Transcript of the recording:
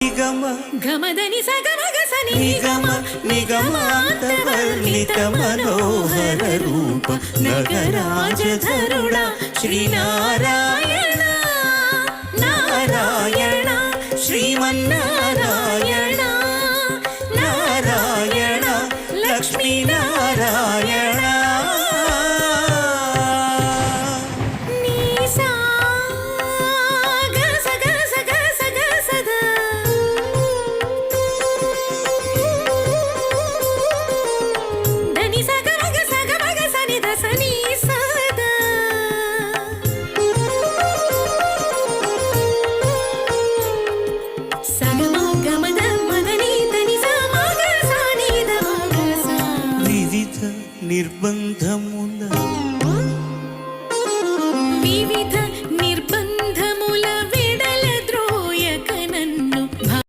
నిగమ గమదని సగమగసని నిగమ నిగమాంతవర్ణిత Manohara Roopa నగరాజధరుడా Sri Narayana Narayana Srimannarayana Narayana Lakshminarayana నిర్బంధము